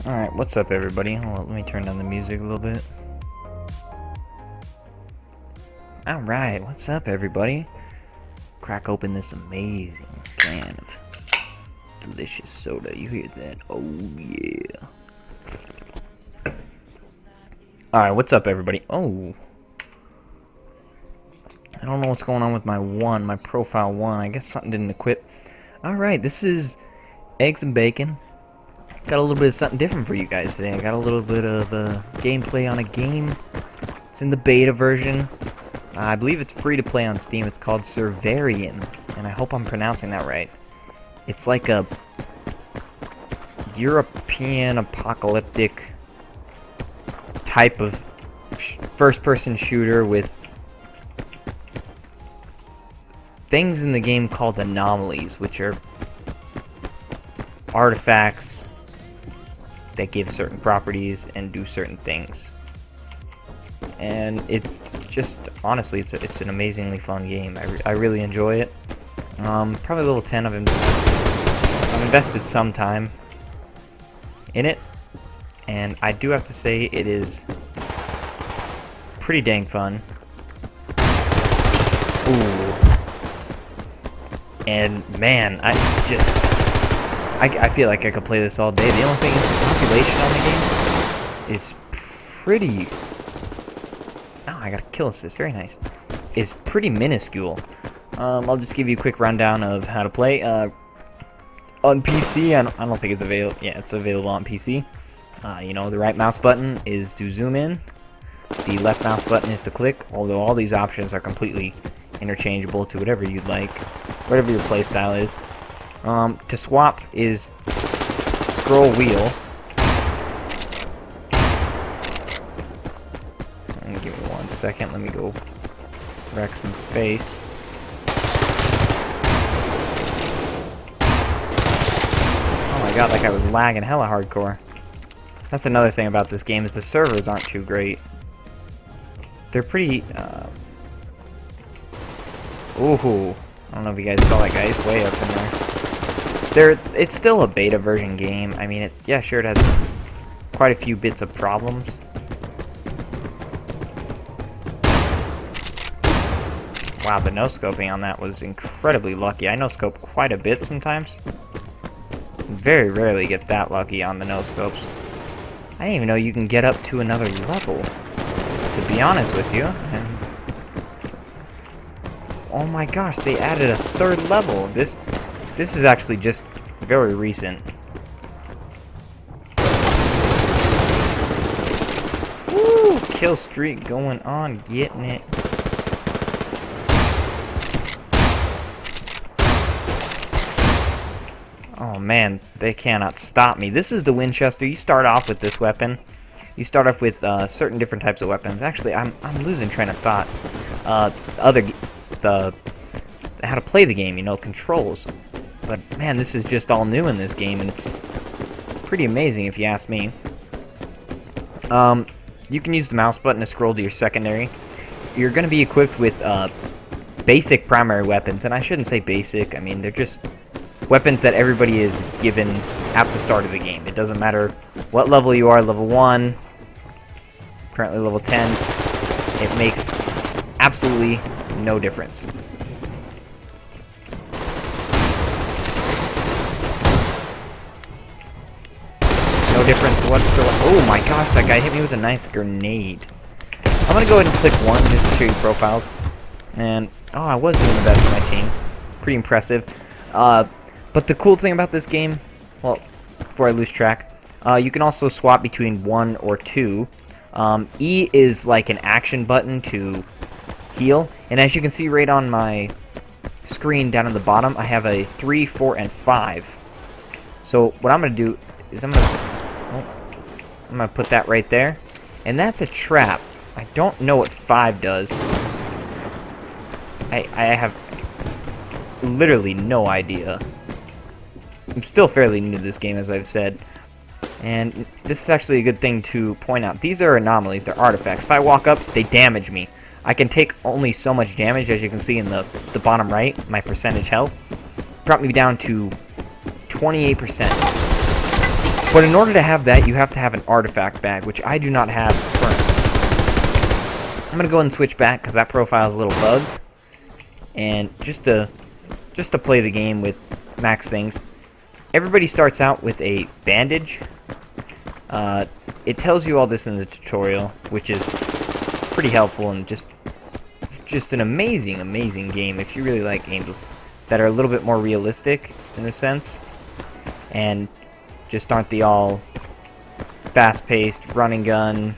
Alright, what's up everybody? Hold on, let me turn down the music a little bit. Alright, what's up everybody? Crack open this amazing can of delicious soda. You hear that? Oh yeah. Alright, what's up everybody? Oh. I don't know what's going on with my profile 1. I guess something didn't equip. Alright, this is Eggs and Bacon. Got a little bit of something different for you guys today. I got a little bit of gameplay on a game. It's in the beta version. I believe it's free to play on Steam. It's called Survarim, and I hope I'm pronouncing that right. It's like a European apocalyptic type of first-person shooter with things in the game called anomalies, which are artifacts that give certain properties and do certain things. And it's just, honestly, it's an amazingly fun game. I really enjoy it. Probably level 10. I've invested some time in it, and I do have to say it is pretty dang fun. Ooh. And man, I feel like I could play this all day. The only thing is the population on the game is pretty... Oh, I got a kill assist. Very nice. It's pretty minuscule. I'll just give you a quick rundown of how to play. On PC, I don't think it's available. Yeah, it's available on PC. You know, the right mouse button is to zoom in. The left mouse button is to click, although all these options are completely interchangeable to whatever you'd like, whatever your playstyle is. To swap is scroll wheel. Give me 1 second. Let me go wreck some face. Oh my god, like I was lagging hella hardcore. That's another thing about this game is the servers aren't too great. They're pretty. Ooh, I don't know if you guys saw that guy. He's way up in there. It's still a beta version game. I mean, yeah, sure, it has quite a few bits of problems. Wow, the no-scoping on that was incredibly lucky. I no-scope quite a bit sometimes. Very rarely get that lucky on the no-scopes. I didn't even know you can get up to another level, to be honest with you. And oh my gosh, they added a 3rd level. This is actually just very recent. Woo! Kill streak going on, getting it. Oh man, they cannot stop me. This is the Winchester. You start off with this weapon. You start off with certain different types of weapons. Actually, I'm losing train of thought. How to play the game, you know, controls. But man, this is just all new in this game, and it's pretty amazing if you ask me. You can use the mouse button to scroll to your secondary. You're going to be equipped with basic primary weapons, and I shouldn't say basic. I mean, they're just weapons that everybody is given at the start of the game. It doesn't matter what level you are, level 1, currently level 10. It makes absolutely no difference. No difference whatsoever. Oh my gosh, that guy hit me with a nice grenade. I'm gonna go ahead and click 1 just to show you profiles. And oh, I was doing the best for my team. Pretty impressive. But the cool thing about this game, well, before I lose track, you can also swap between 1 or 2. E is like an action button to heal, and as you can see right on my screen down at the bottom, I have a 3, 4, and 5. So what I'm going to do is I'm going to put that right there, and that's a trap. I don't know what 5 does. I have literally no idea. I'm still fairly new to this game, as I've said. And this is actually a good thing to point out. These are anomalies. They're artifacts. If I walk up, they damage me. I can take only so much damage, as you can see in the bottom right, my percentage health. Brought me down to 28%. But in order to have that, you have to have an artifact bag, which I do not have currently. I'm going to go ahead and switch back because that profile is a little bugged. And just to play the game with max things, everybody starts out with a bandage. It tells you all this in the tutorial, which is pretty helpful and just an amazing game if you really like games that are a little bit more realistic in a sense, and just aren't the all fast-paced, run and gun,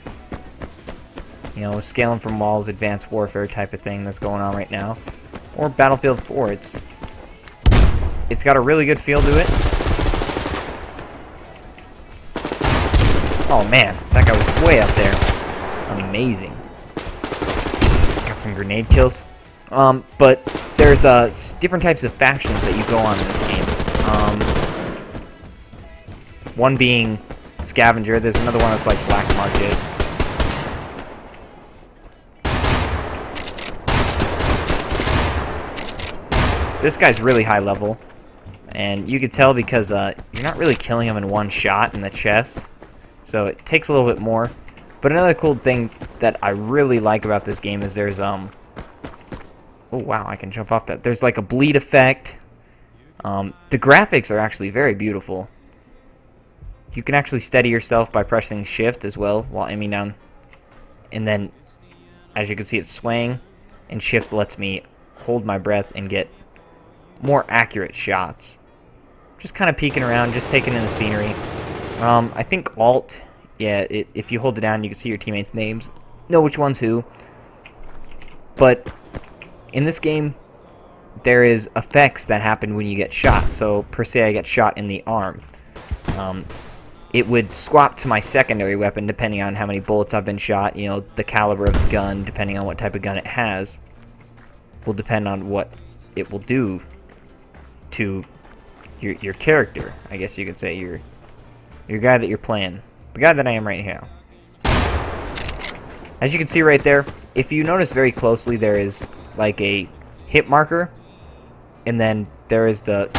you know, scaling from walls, advanced warfare type of thing that's going on right now. Or Battlefield 4. It's got a really good feel to it. Oh man, that guy was way up there. Amazing. Got some grenade kills. But there's different types of factions that you go on in this game. One being Scavenger. There's another one that's like Black Market. This guy's really high level, and you could tell because you're not really killing him in one shot in the chest, so it takes a little bit more. But another cool thing that I really like about this game is there's oh wow, I can jump off that. There's like a bleed effect. The graphics are actually very beautiful. You can actually steady yourself by pressing shift as well while aiming down, and then as you can see it's swaying, and shift lets me hold my breath and get more accurate shots. Just kind of peeking around, just taking in the scenery. I think Alt, yeah, if you hold it down you can see your teammates' names, know which one's who. But in this game there is effects that happen when you get shot. So per se I get shot in the arm. It would swap to my secondary weapon depending on how many bullets I've been shot. You know, the caliber of the gun, depending on what type of gun it has, will depend on what it will do to your character. I guess you could say your guy that you're playing. The guy that I am right now. As you can see right there, if you notice very closely, there is like a hit marker, and then there is the...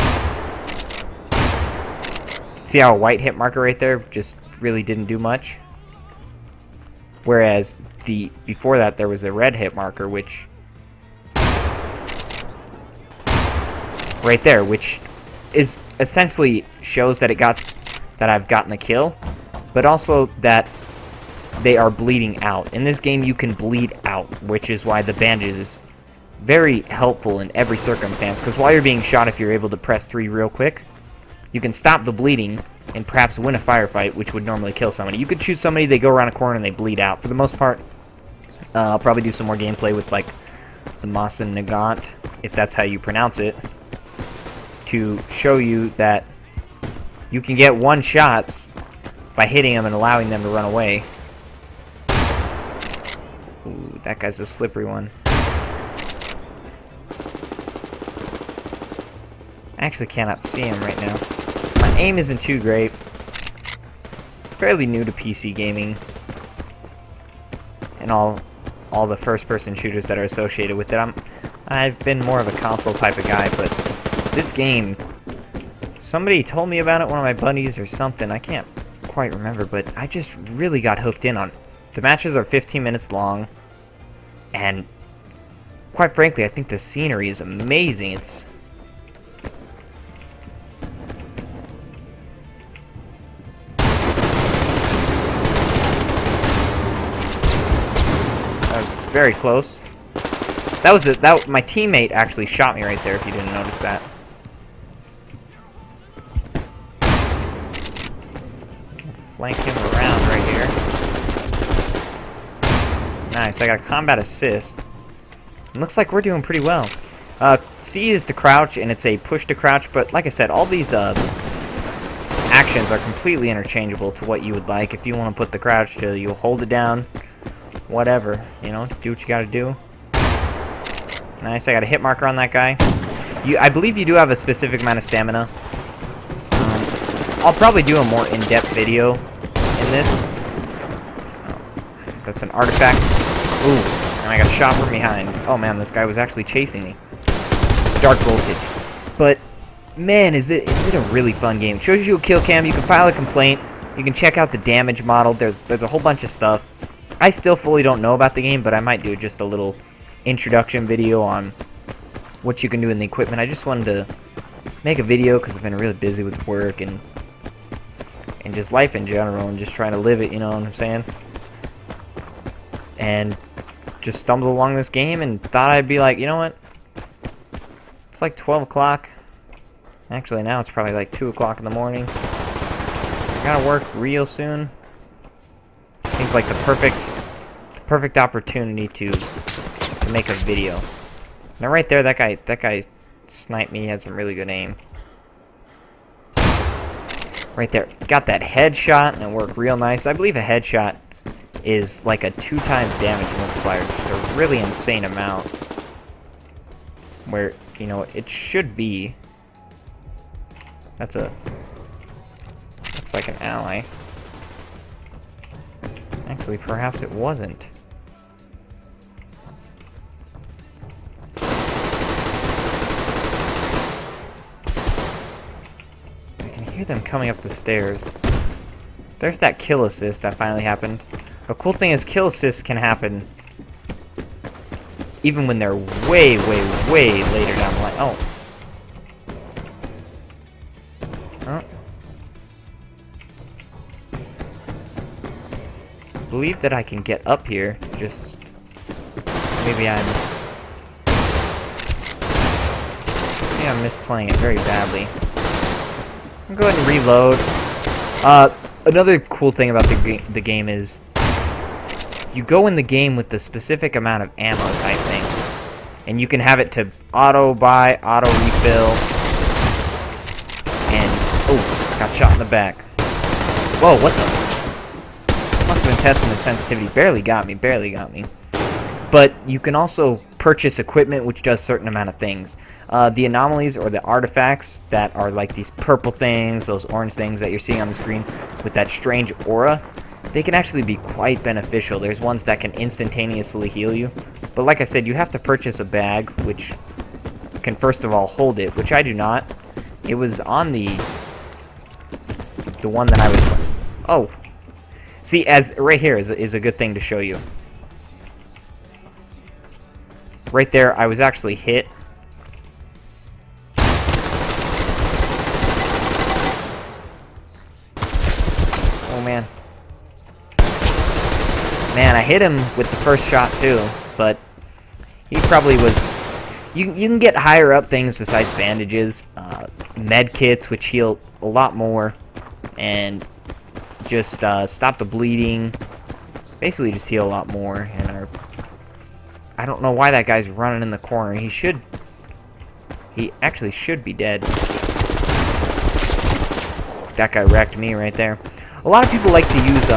See how a white hit marker right there just really didn't do much? Whereas before that there was a red hit marker, which... right there, which is essentially shows that I've gotten a kill, but also that they are bleeding out. In this game you can bleed out, which is why the bandages is very helpful in every circumstance, because while you're being shot, if you're able to press 3 real quick, you can stop the bleeding and perhaps win a firefight, which would normally kill somebody. You could shoot somebody, they go around a corner and they bleed out. For the most part, I'll probably do some more gameplay with like the Masan Nagant, if that's how you pronounce it, to show you that you can get one shots by hitting them and allowing them to run away. Ooh, that guy's a slippery one. I actually cannot see him right now. My aim isn't too great. Fairly new to PC gaming and all the first-person shooters that are associated with it. I've been more of a console type of guy, but this game, somebody told me about it, one of my buddies or something, I can't quite remember, but I just really got hooked in on it. The matches are 15 minutes long, and quite frankly, I think the scenery is amazing. That was very close. My teammate actually shot me right there, if you didn't notice that. Flank him around right here. Nice, I got a combat assist. It looks like we're doing pretty well. C is to crouch, and it's a push to crouch, but like I said, all these actions are completely interchangeable to what you would like. If you want to put the crouch to, you'll hold it down. Whatever, you know, do what you gotta do. Nice, I got a hit marker on that guy. I believe you do have a specific amount of stamina. I'll probably do a more in-depth video in this. Oh, that's an artifact. Ooh, and I got shot from behind. Oh man, this guy was actually chasing me. Dark voltage. But man, is it a really fun game. It shows you a kill cam. You can file a complaint. You can check out the damage model. There's a whole bunch of stuff. I still fully don't know about the game, but I might do just a little introduction video on what you can do in the equipment. I just wanted to make a video because I've been really busy with work and just life in general and just trying to live it, you know what I'm saying? And just stumbled along this game and thought I'd be like, you know what? It's like 12 o'clock. Actually, now it's probably like 2 o'clock in the morning. I gotta work real soon. Seems like the perfect opportunity to make a video. Now right there, that guy sniped me. He had some really good aim. Right there, got that headshot and it worked real nice. I believe a headshot is like a 2 times damage multiplier, just a really insane amount. Where, you know, it should be. Looks like an ally. Actually, perhaps it wasn't. I can hear them coming up the stairs. There's that kill assist that finally happened. The cool thing is kill assists can happen even when they're way, way, way later down the line. Oh. I believe that I can get up here. Just maybe I'm misplaying it very badly. I'll go ahead and reload. Another cool thing about the game is you go in the game with the specific amount of ammo type thing, and you can have it to auto buy, auto refill, and oh, got shot in the back. Whoa, what the? Must have been testing the sensitivity. Barely got me. But you can also purchase equipment which does certain amount of things. The anomalies or the artifacts that are like these purple things, those orange things that you're seeing on the screen with that strange aura, they can actually be quite beneficial. There's ones that can instantaneously heal you. But like I said, you have to purchase a bag which can first of all hold it, which I do not. It was on the one that I was... Oh. See, as right here is a good thing to show you. Right there, I was actually hit. Oh, man. Man, I hit him with the first shot, too. But he probably was... You can get higher up things besides bandages. Med kits, which heal a lot more. And just stop the bleeding. Basically just heal a lot more. And I don't know why that guy's running in the corner. He actually should be dead. That guy wrecked me right there. A lot of people like to use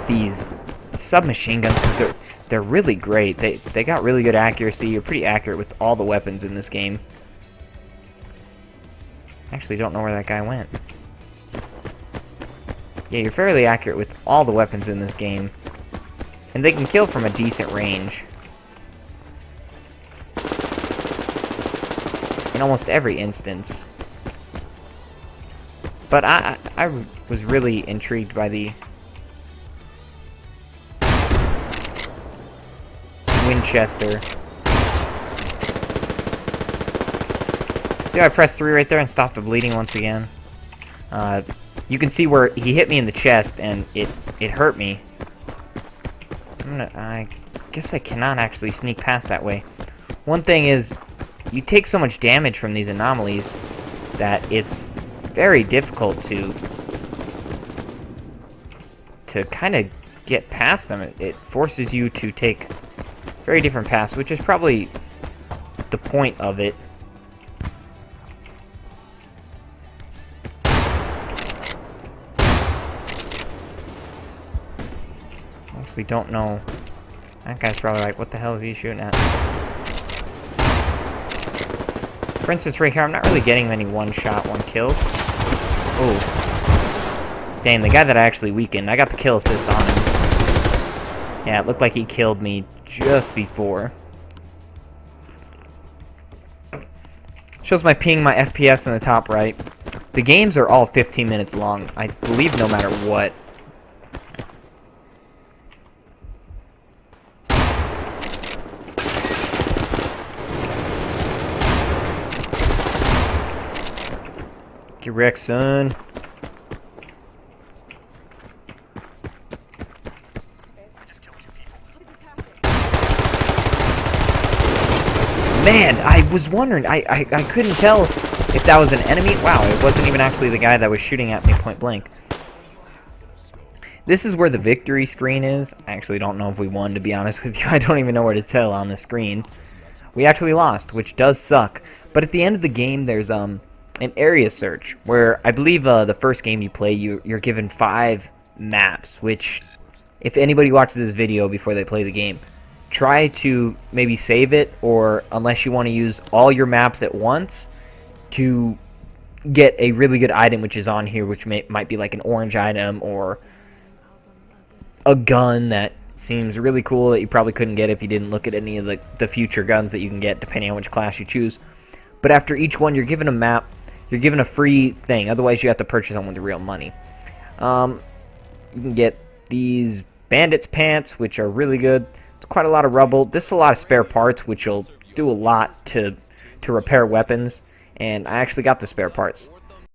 these submachine guns because they're really great. They got really good accuracy. You're pretty accurate with all the weapons in this game. Actually, don't know where that guy went. Yeah, you're fairly accurate with all the weapons in this game. And they can kill from a decent range. In almost every instance. But I was really intrigued by the Winchester. See how I pressed 3 right there and stopped the bleeding once again? You can see where he hit me in the chest and it hurt me. I guess I cannot actually sneak past that way. One thing is, you take so much damage from these anomalies that it's very difficult to kind of get past them. It forces you to take very different paths, which is probably the point of it. Actually don't know. That guy's probably like, what the hell is he shooting at? For instance, right here, I'm not really getting many one-shot, one-kills. Oh. Dang, the guy that I actually weakened, I got the kill assist on him. Yeah, it looked like he killed me just before. Shows my ping, my FPS in the top right. The games are all 15 minutes long, I believe, no matter what. Get wrecked, son. Man, I was wondering, I couldn't tell if that was an enemy. Wow, it wasn't even actually the guy that was shooting at me point blank. This is where the victory screen is. I actually don't know if we won, to be honest with you. I don't even know where to tell on the screen. We actually lost, which does suck. But at the end of the game, there's an area search, where I believe the first game you play, you're given 5 maps, which, if anybody watches this video before they play the game, try to maybe save it, or unless you want to use all your maps at once, to get a really good item which is on here, which might be like an orange item, or a gun that seems really cool that you probably couldn't get if you didn't look at any of the future guns that you can get, depending on which class you choose. But after each one, you're given a map, you're given a free thing, otherwise you have to purchase them with the real money. You can get these bandits pants, which are really good. Quite a lot of rubble. This is a lot of spare parts, which will do a lot to repair weapons, and I actually got the spare parts.